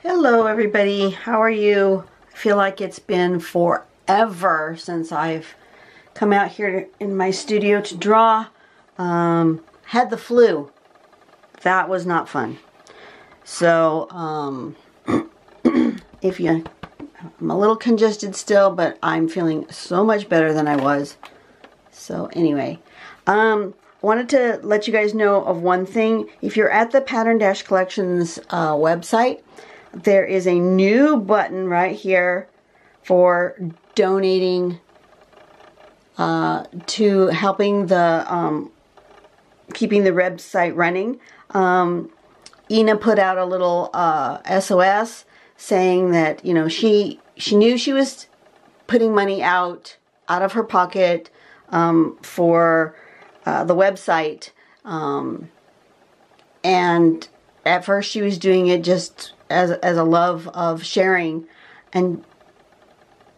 Hello everybody, how are you? I feel like it's been forever since I've come out here in my studio to draw. Had the flu. That was not fun. So, I'm a little congested still, but I'm feeling so much better than I was. So anyway, wanted to let you guys know of one thing. If you're at the Pattern Dash Collections website, there is a new button right here for donating to helping the keeping the website running. Ina put out a little SOS saying that, you know, she knew she was putting money out of her pocket for the website, and at first she was doing it just as a love of sharing, and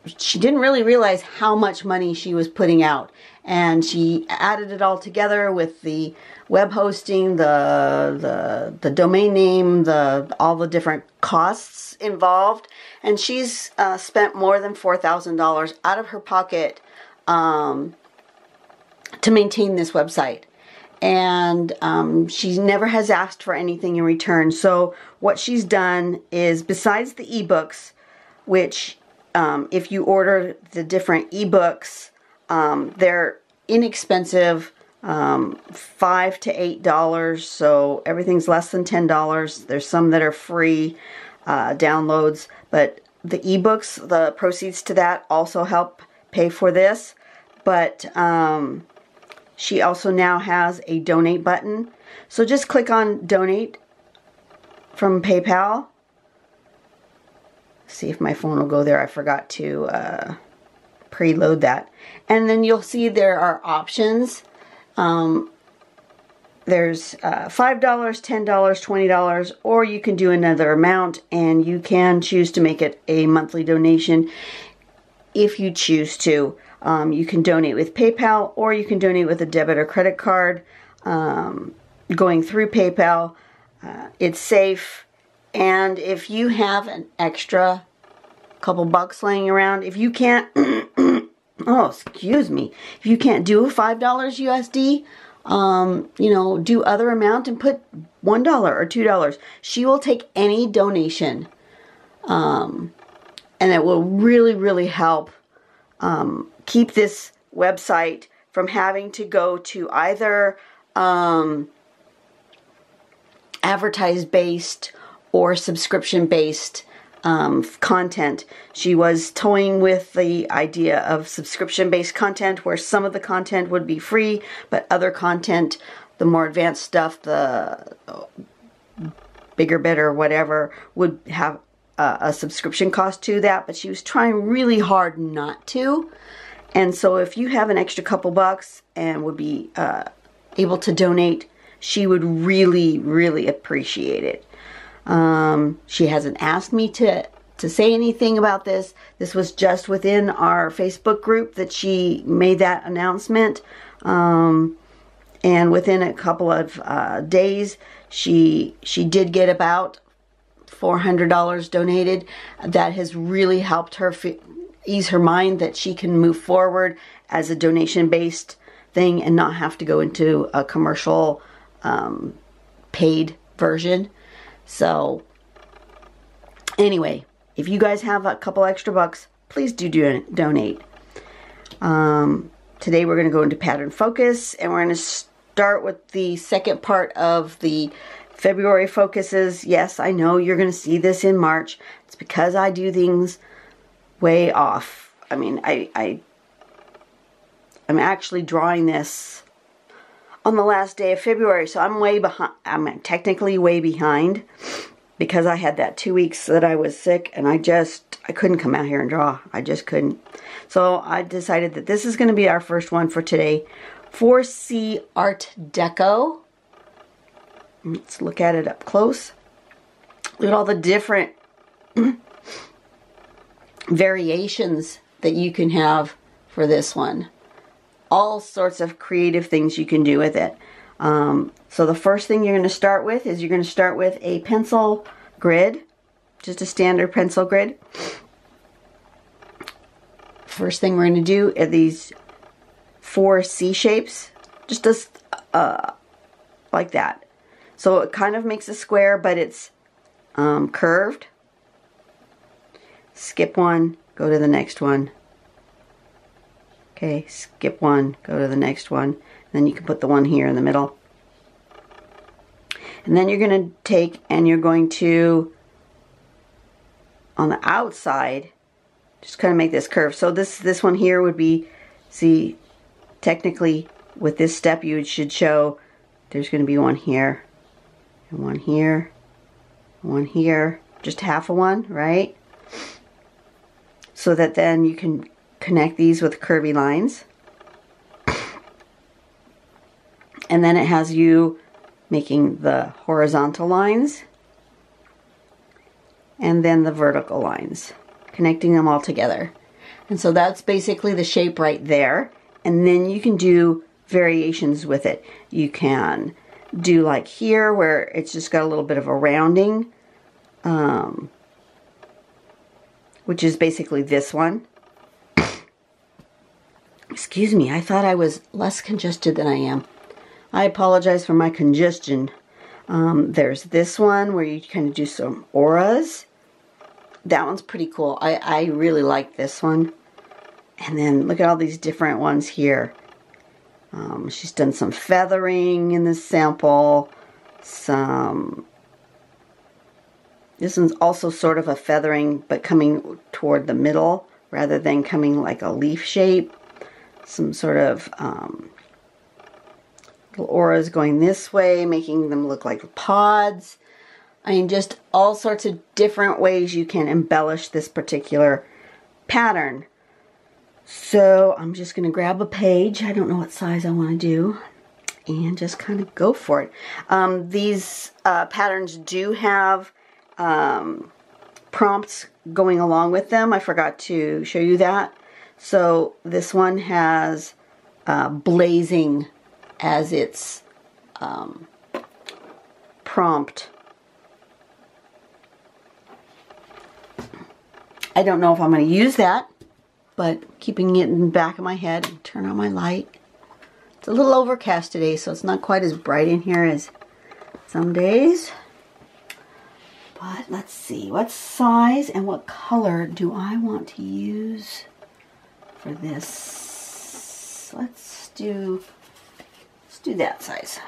she didn't really realize how much money she was putting out, and she added it all together with the web hosting, the domain name, all the different costs involved, and she's spent more than $4,000 out of her pocket to maintain this website. And she never has asked for anything in return. So what she's done is, besides the ebooks, which if you order the different ebooks, they're inexpensive, $5 to $8, so everything's less than $10. There's some that are free downloads, but the ebooks, the proceeds to that also help pay for this. But she also now has a donate button. So just click on donate from PayPal. See if my phone will go there. I forgot to preload that. And then you'll see there are options. There's $5, $10, $20, or you can do another amount, and you can choose to make it a monthly donation if you choose to. You can donate with PayPal, or you can donate with a debit or credit card. Going through PayPal, it's safe. And if you have an extra couple bucks laying around, if you can't, oh, excuse me, if you can't do $5 USD, you know, do other amount and put $1 or $2. She will take any donation, and it will really, really help keep this website from having to go to either advertise-based or subscription-based content. She was toying with the idea of subscription-based content, where some of the content would be free, but other content, the more advanced stuff, the bigger, better, whatever, would have a subscription cost to that. But she was trying really hard not to. And so if you have an extra couple bucks and would be able to donate, she would really, really appreciate it. She hasn't asked me to say anything about this. This was just within our Facebook group that she made that announcement. And within a couple of days, she did get about $400 donated. That has really helped her ease her mind that she can move forward as a donation-based thing and not have to go into a commercial paid version. So anyway, if you guys have a couple extra bucks, please do donate. Today we're going to go into pattern focus, and we're going to start with the second part of the February focuses. Yes, I know you're going to see this in March. It's because I do things way off. I mean, I'm actually drawing this on the last day of February, so I'm way behind. I'm technically way behind because I had that 2 weeks that I was sick, and I couldn't come out here and draw. I just couldn't. So I decided that this is going to be our first one for today. 4C Art Deco. Let's look at it up close. Look at all the different variations that you can have for this one. All sorts of creative things you can do with it. So the first thing you're going to start with is you're going to start with a pencil grid. just a standard pencil grid. First thing we're going to do are these 4 C shapes, just like that. So it kind of makes a square, but it's curved. Skip one, go to the next one. Okay, skip one, go to the next one. Then you can put the one here in the middle. And then you're going to take and you're going to, on the outside, just kind of make this curve. So this one here would be, see, technically with this step you should show there's going to be one here, and one here, one here, just half a one, right? So that then you can connect these with curvy lines. And then it has you making the horizontal lines and then the vertical lines, connecting them all together. And so that's basically the shape right there. And then you can do variations with it. You can do like here where it's just got a little bit of a rounding, which is basically this one. Excuse me, I thought I was less congested than I am. I apologize for my congestion. There's this one where you kind of do some auras. That one's pretty cool. I really like this one. And then look at all these different ones here. She's done some feathering in this sample. This one's also sort of a feathering, but coming toward the middle rather than coming like a leaf shape. Some sort of little auras going this way, making them look like pods. I mean, just all sorts of different ways you can embellish this particular pattern. So I'm just going to grab a page. I don't know what size I want to do, and just kind of go for it. These patterns do have prompts going along with them. I forgot to show you that. So this one has blazing as its prompt. I don't know if I'm going to use that, but keeping it in the back of my head. Turn on my light. It's a little overcast today, so it's not quite as bright in here as some days. But let's see, what size and what color do I want to use for this? Let's do that size.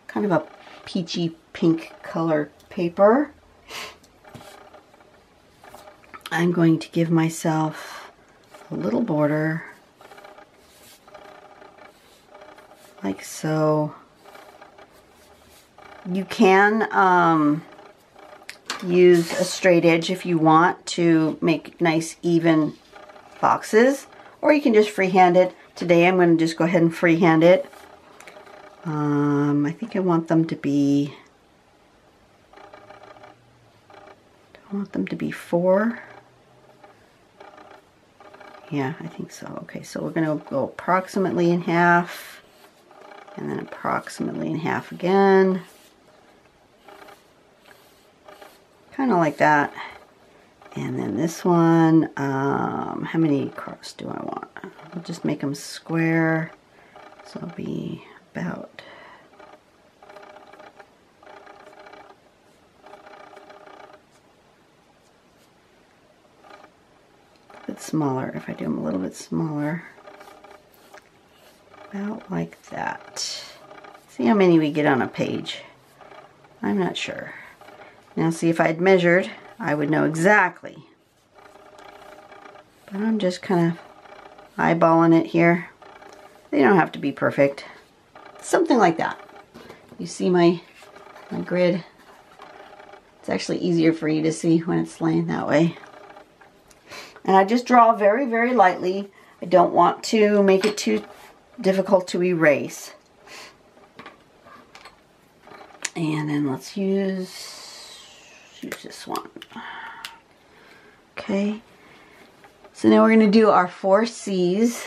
Kind of a peachy pink color paper. I'm going to give myself a little border, like so. You can use a straight edge if you want to make nice even boxes, or you can just freehand it. Today I'm going to just go ahead and freehand it. I think I want them to be, four. Yeah, I think so. Okay, so we're going to go approximately in half, and then approximately in half again. Kind of like that. And then this one, how many across do I want? I'll just make them square. So it'll be about a bit smaller. If I do them a little bit smaller, about like that. See how many we get on a page. I'm not sure. Now see, if I'd measured, I would know exactly. But I'm just kind of eyeballing it here. They don't have to be perfect. Something like that. You see my grid? It's actually easier for you to see when it's laying that way. And I just draw very, very lightly. I don't want to make it too difficult to erase. And then let's use this one. Okay. So now we're going to do our 4 C's.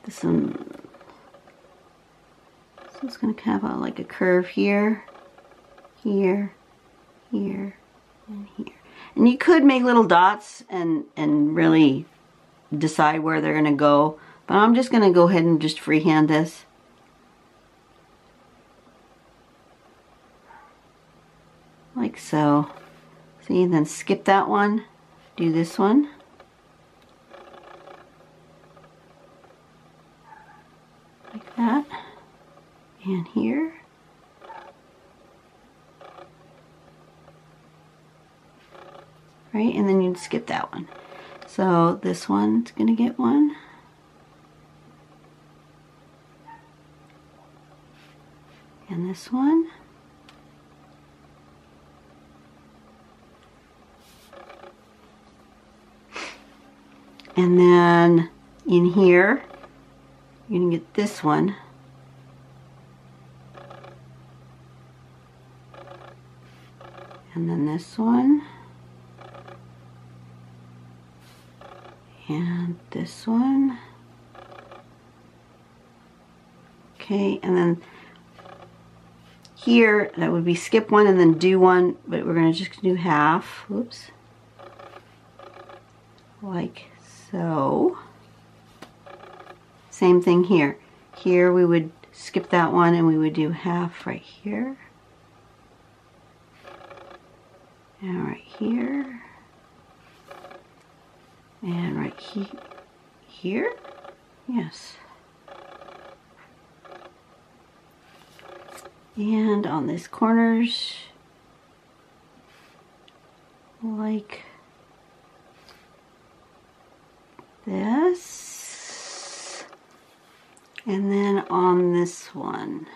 This one, so it's going to have like a curve here, here, here, and here. And you could make little dots and really decide where they're going to go. But I'm just going to go ahead and just freehand this. Like so. See, then skip that one. Do this one. Like that. And here. Right, and then you'd skip that one. So this one's gonna get one. And this one. And then in here, you're gonna get this one. And then this one. And this one. Okay, and then here, that would be skip one and then do one, but we're gonna just do half. Whoops. Like so. Same thing here. Here we would skip that one and we would do half right here. And right here. And right here. Yes. And on these corners, like this. And then on this one.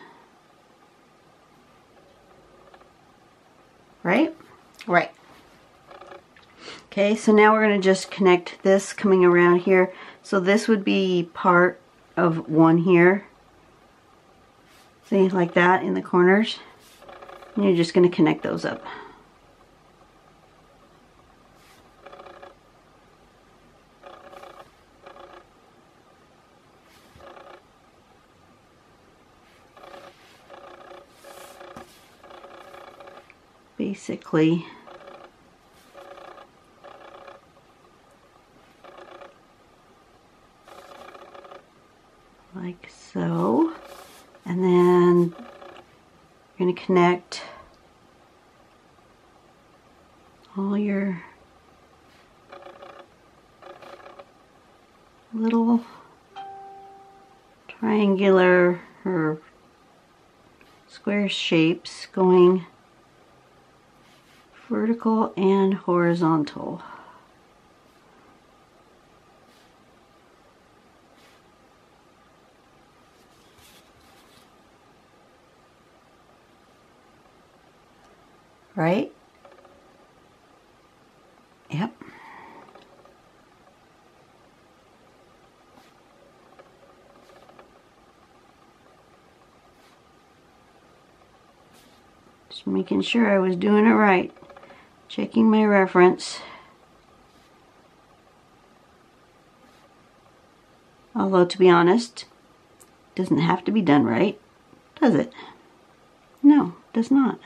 Right? Right. Okay, so now we're going to just connect this coming around here. So this would be part of one here. See, like that in the corners. And you're just going to connect those up. Basically, like so. And then you're going to connect all your little triangular or square shapes going vertical and horizontal. Right? Yep. Just making sure I was doing it right. Checking my reference. Although, to be honest, it doesn't have to be done right, does it? No, it does not.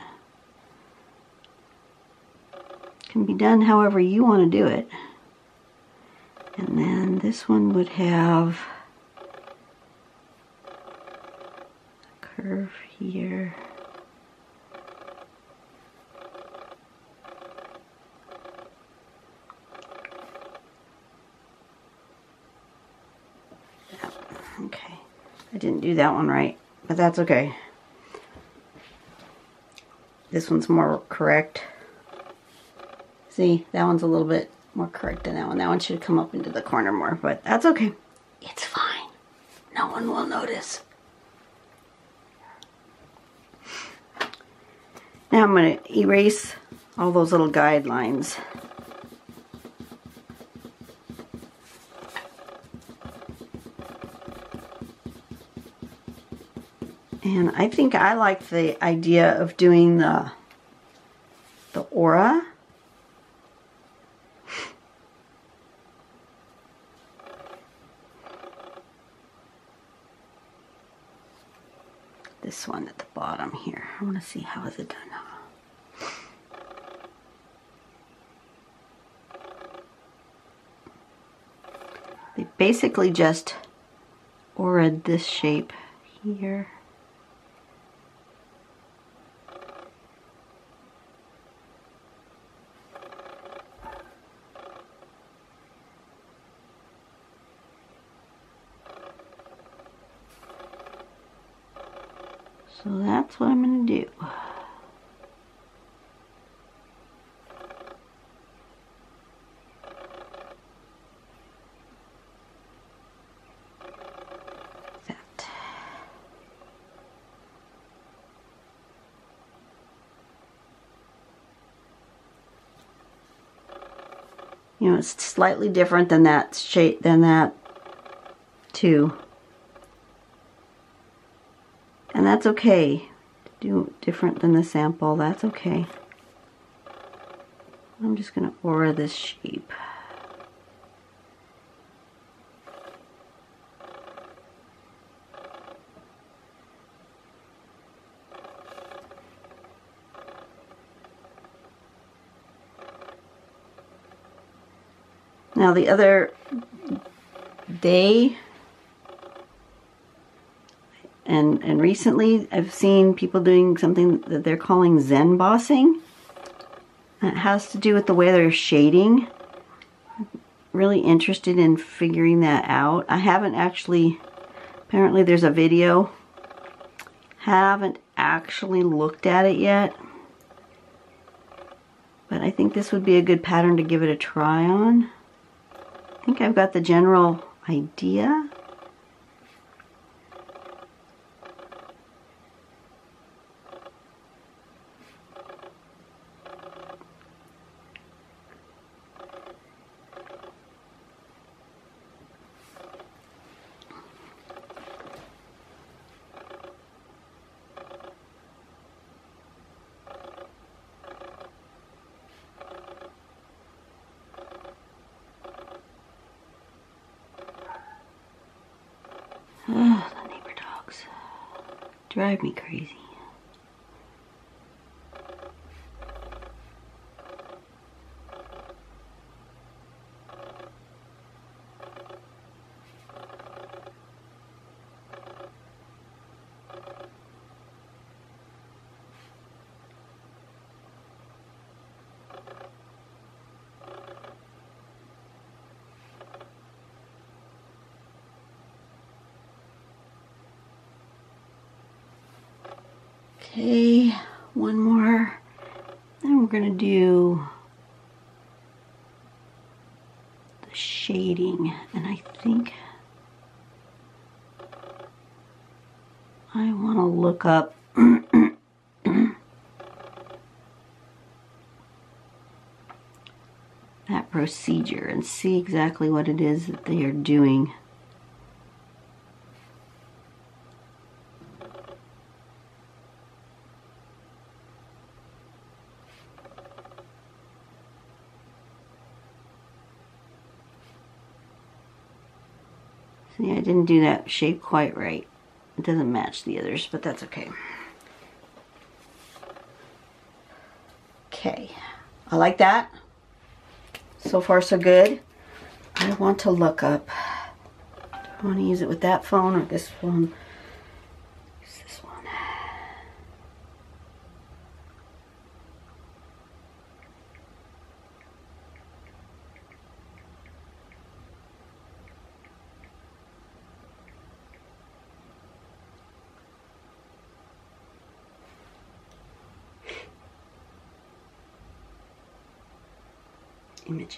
It can be done however you want to do it. And then this one would have a curve here. Okay, I didn't do that one right, but that's okay. This one's more correct. See, that one's a little bit more correct than that one. That one should come up into the corner more, but that's okay. It's fine. No one will notice. Now I'm going to erase all those little guidelines. And I think I like the idea of doing the aura. This one at the bottom here. I want to see how is it done. They basically just auraed this shape here. So that's what I'm going to do. That. You know, it's slightly different than that shape, than that too. And that's okay. To do different than the sample, that's okay. I'm just going to aura this shape. Now the other day and recently I've seen people doing something that they're calling Zen bossing. It has to do with the way they're shading. I'm really interested in figuring that out. I haven't actually, apparently there's a video. Haven't actually looked at it yet. But I think this would be a good pattern to give it a try on. I think I've got the general idea. Oh, the neighbor dogs drive me crazy. Okay, one more. Then we're going to do the shading, and I think I want to look up that procedure and see exactly what it is that they are doing. See, I didn't do that shape quite right. It doesn't match the others, but that's okay. Okay, I like that. So far so good. I want to look up. Do I want to use it with that phone or this phone? Use this one. Images.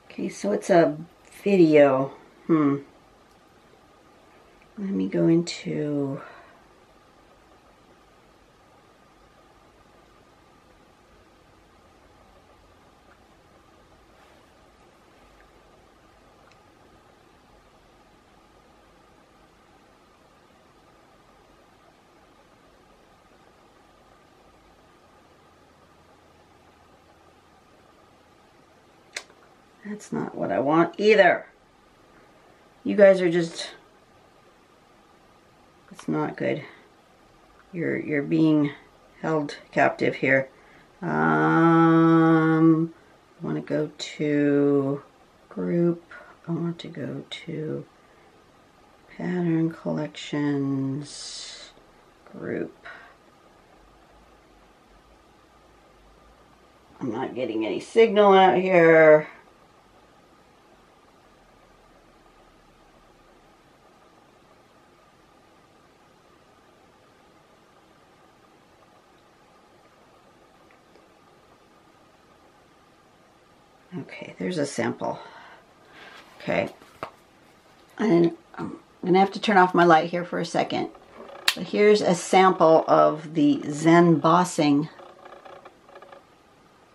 Okay, so it's a video. Let me go into that's not what I want either. You guys are just That's not good. You're being held captive here. I want to go to group. I want to go to pattern collections, group. I'm not getting any signal out here. Okay, there's a sample. Okay, and I'm gonna have to turn off my light here for a second. But here's a sample of the Zen bossing.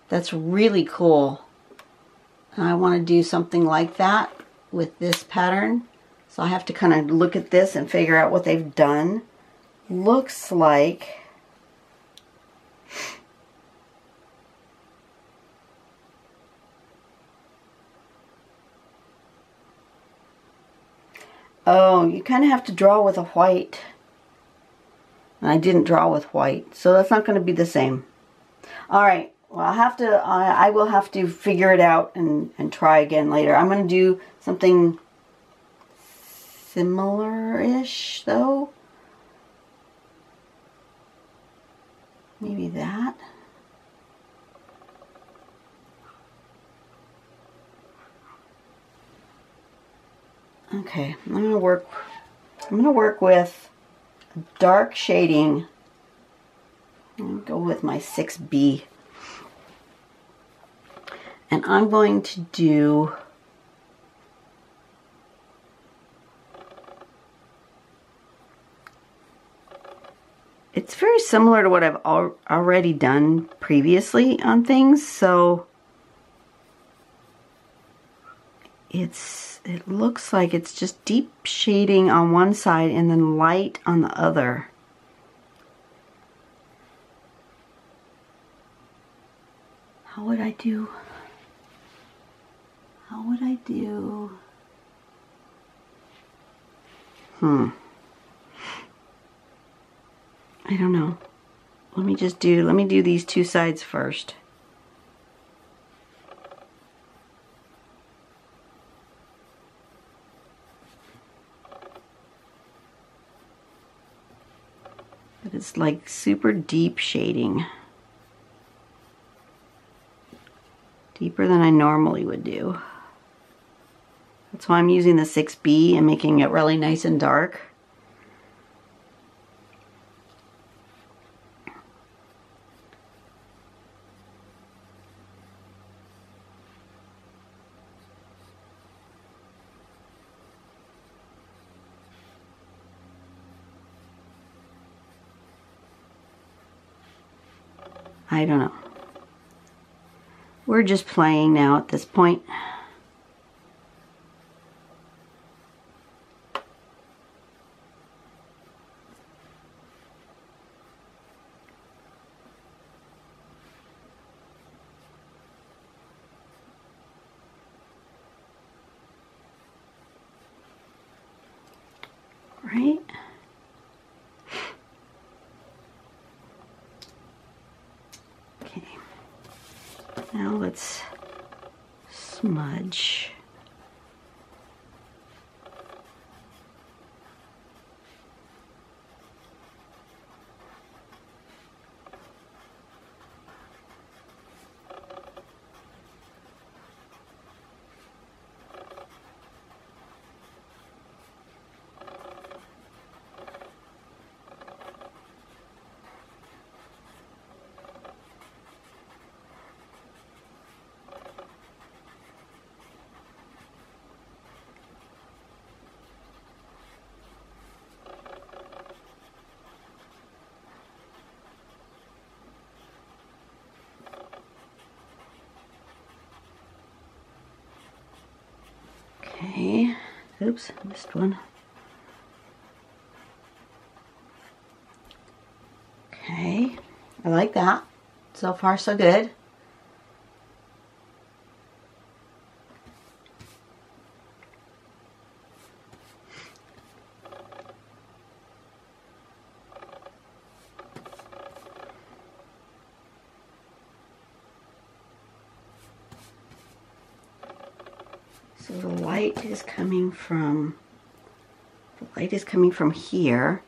That's really cool. And I want to do something like that with this pattern. So I have to kind of look at this and figure out what they've done. Looks like oh, you kind of have to draw with a white. And I didn't draw with white, so that's not going to be the same. All right, well, I will have to figure it out and try again later. I'm going to do something similar-ish, though. Maybe that. Okay, I'm gonna work with dark shading. I'm gonna go with my 6B. And I'm going to do it's very similar to what I've already done previously on things, so it looks like it's just deep shading on one side and then light on the other. How would I do? How would I do? I don't know. Let me do these two sides first. But it's like super deep shading. Deeper than I normally would do. That's why I'm using the 6B and making it really nice and dark. I don't know. We're just playing now at this point. Right? Okay. Now let's smudge. Okay, oops, missed one. Okay, I like that. So far, so good. So the light is coming from here.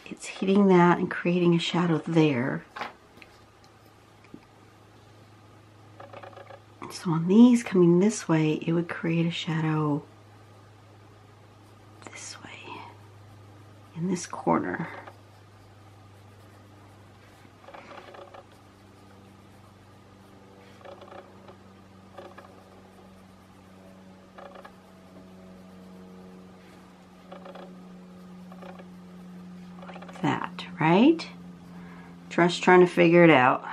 It's hitting that and creating a shadow there. So on these coming this way, it would create a shadow this way, in this corner. Like that, right? Just trying to figure it out.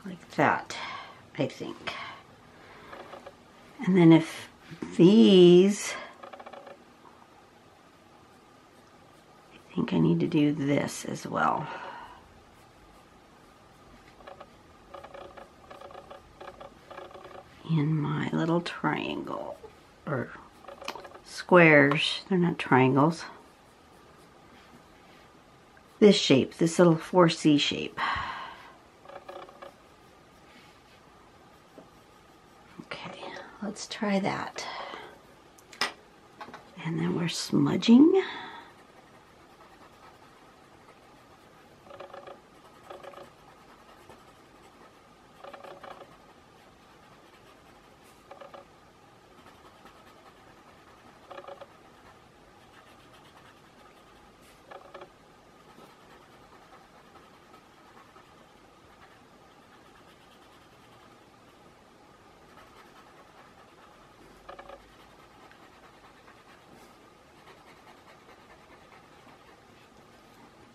Like that, I think. And then if these, I think I need to do this as well. In my little triangle, or squares, they're not triangles. This shape, this little 4C shape. Let's try that. And then we're smudging.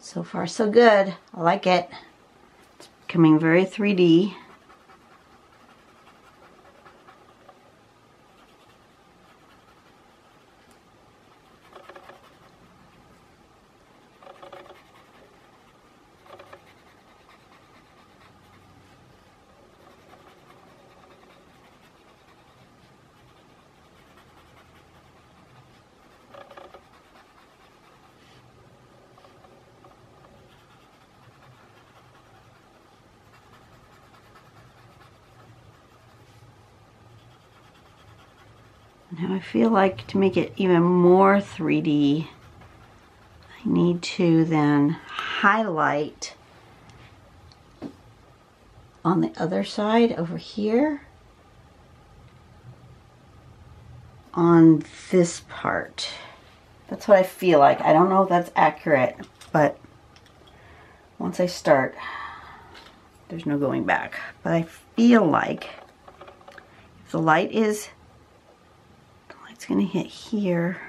So far so good. I like it. It's becoming very 3D. Now I feel like to make it even more 3D, I need to then highlight on the other side over here on this part. That's what I feel like. I don't know if that's accurate, but once I start, there's no going back. But I feel like if the light is, it's going to hit here,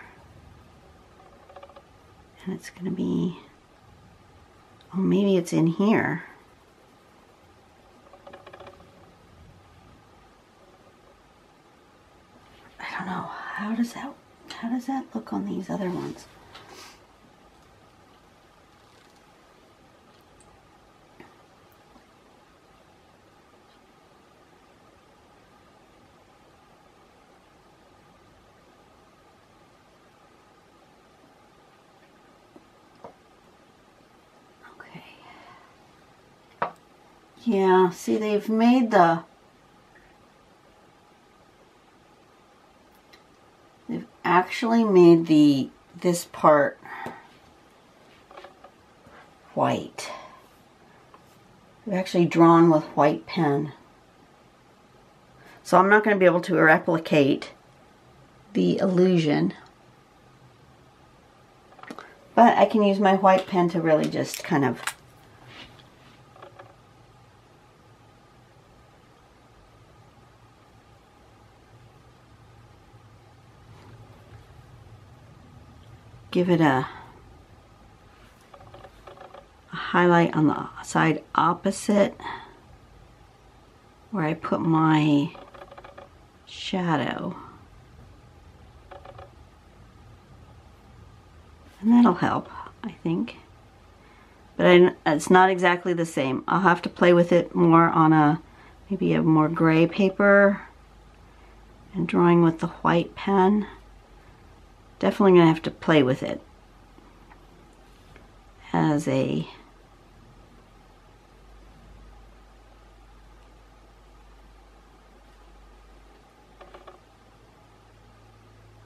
and it's going to be, oh, maybe it's in here. I don't know. How does that look on these other ones? Yeah, see, they've actually made this part white. They've actually drawn with white pen. So I'm not going to be able to replicate the illusion, but I can use my white pen to really just kind of give it a highlight on the side opposite where I put my shadow. And that'll help, I think. But it's not exactly the same. I'll have to play with it more on maybe a more gray paper and drawing with the white pen. Definitely gonna have to play with it as a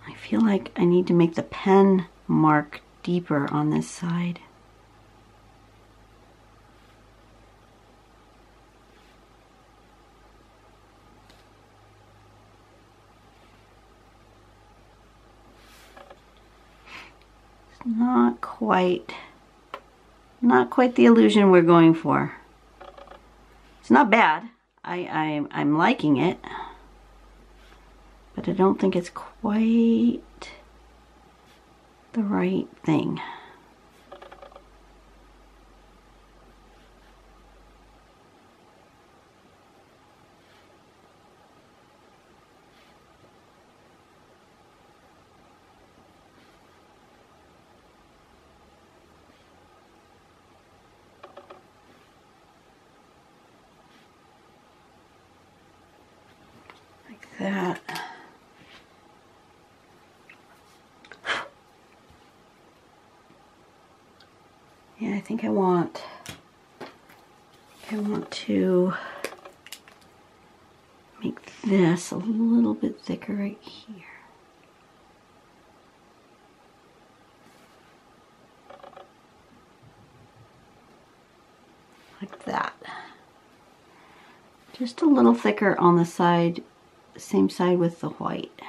I feel like I need to make the pen mark deeper on this side. It's not quite the illusion we're going for. It's not bad. I'm liking it, but I don't think it's quite the right thing. Like that. Yeah, I think I want to make this a little bit thicker right here. Like that. Just a little thicker on the side, same side with the white.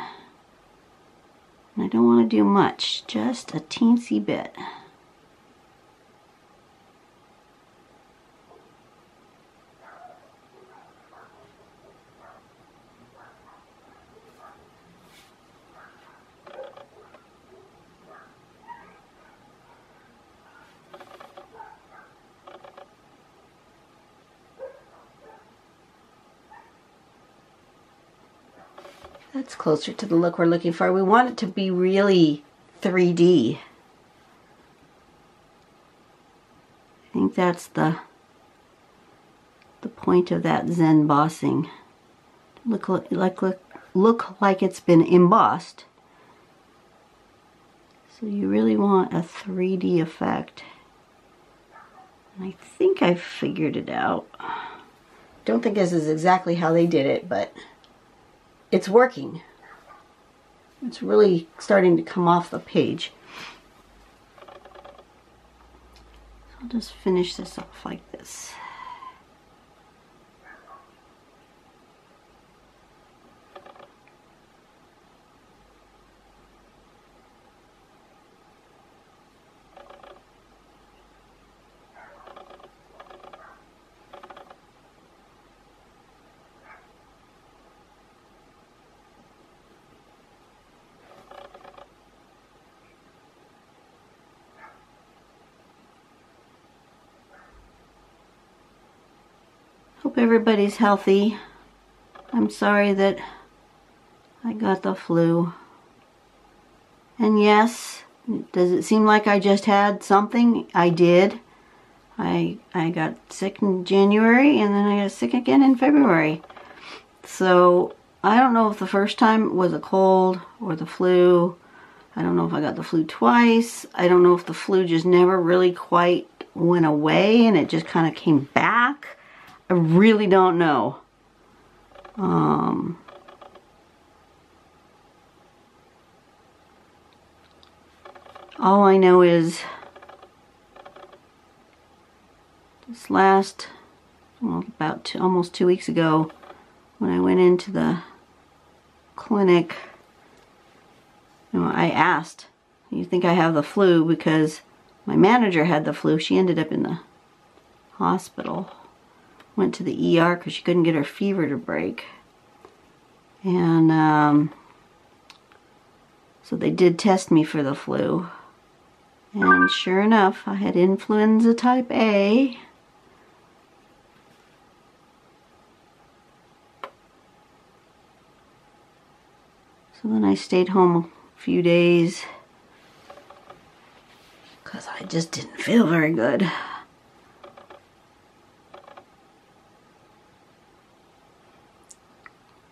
And I don't want to do much, just a teensy bit. That's closer to the look we're looking for. We want it to be really 3D. I think that's the point of that Zen bossing. Look like it's been embossed. So you really want a 3D effect. And I think I've figured it out. Don't think this is exactly how they did it, but it's working. It's really starting to come off the page. So I'll just finish this off like this. Hope everybody's healthy. I'm sorry that I got the flu. And yes, does it seem like I just had something? I did. I got sick in January and then I got sick again in February. So I don't know if the first time was a cold or the flu. I don't know if I got the flu twice. I don't know if the flu just never really quite went away and it just kind of came back. I really don't know. All I know is this last, well, about almost 2 weeks ago, when I went into the clinic, I asked, "Do you think I have the flu?" Because my manager had the flu. She ended up in the hospital. Went to the ER because she couldn't get her fever to break. And so they did test me for the flu. And sure enough, I had influenza type A. So then I stayed home a few days because I just didn't feel very good.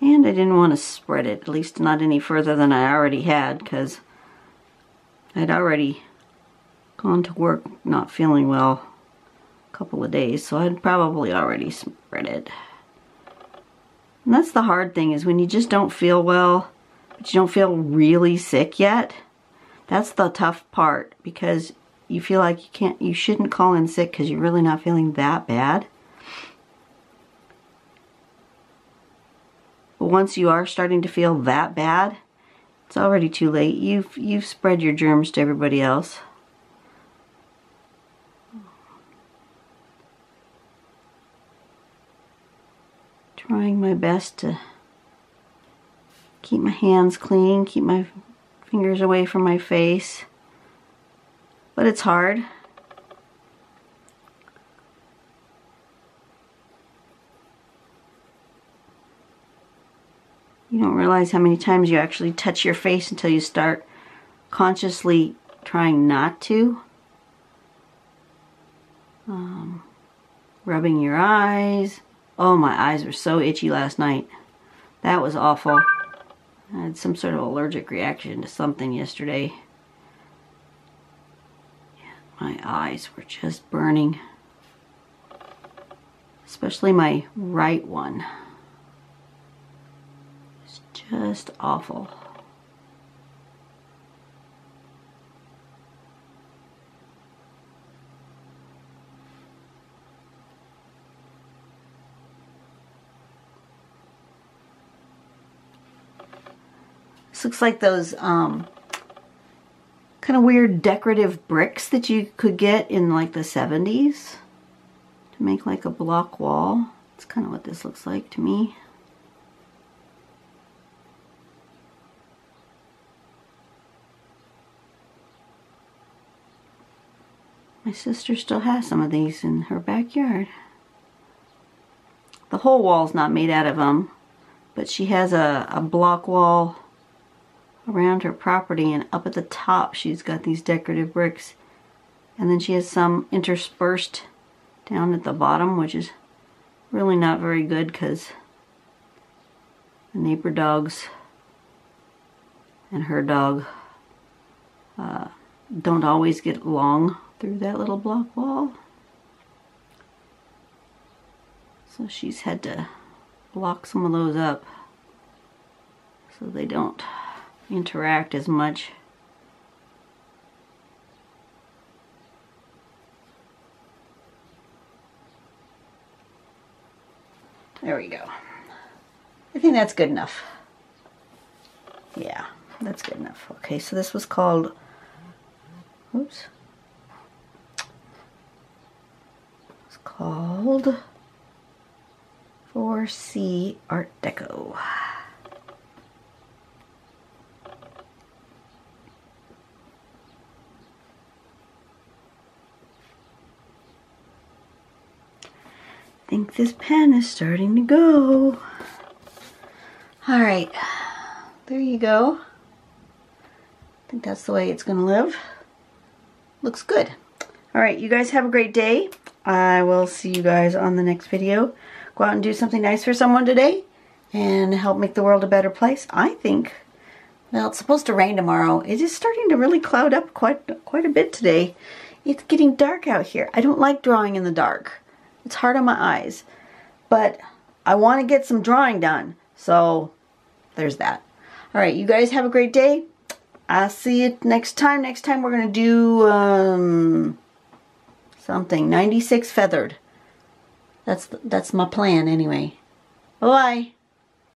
And And I didn't want to spread it, at least not any further than I already had, because I'd already gone to work not feeling well a couple of days, so I'd probably already spread it. And that's the hard thing, is when you just don't feel well, but you don't feel really sick yet. That's the tough part, because you feel like you shouldn't call in sick because you're really not feeling that bad. But once you are starting to feel that bad, it's already too late. You've spread your germs to everybody else. Trying my best to keep my hands clean, keep my fingers away from my face. But it's hard. You don't realize how many times you actually touch your face until you start consciously trying not to. Rubbing your eyes. Oh, my eyes were so itchy last night. That was awful. I had some sort of allergic reaction to something yesterday. Yeah, my eyes were just burning. Especially my right one. It's just awful. This looks like those kind of weird decorative bricks that you could get in like the 70s to make like a block wall. That's kind of what this looks like to me. My sister still has some of these in her backyard. The whole wall's not made out of them, but she has a block wall around her property, and up at the top she's got these decorative bricks, and then she has some interspersed down at the bottom, which is really not very good because the neighbor dogs and her dog don't always get along through that little block wall, so she's had to block some of those up so they don't interact as much. There we go. I think that's good enough. Yeah, that's good enough. Okay, so this was called, oops. It's called 4C Art Deco. I think this pen is starting to go. Alright, there you go. I think that's the way it's going to live. Looks good. Alright, you guys have a great day. I will see you guys on the next video. Go out and do something nice for someone today and help make the world a better place. I think, well, it's supposed to rain tomorrow. It is starting to really cloud up quite a bit today. It's getting dark out here. I don't like drawing in the dark. It's hard on my eyes, but I want to get some drawing done, so there's that. All right, you guys have a great day. I'll see you next time. Next time we're going to do something 96 feathered. That's my plan anyway. Bye-bye.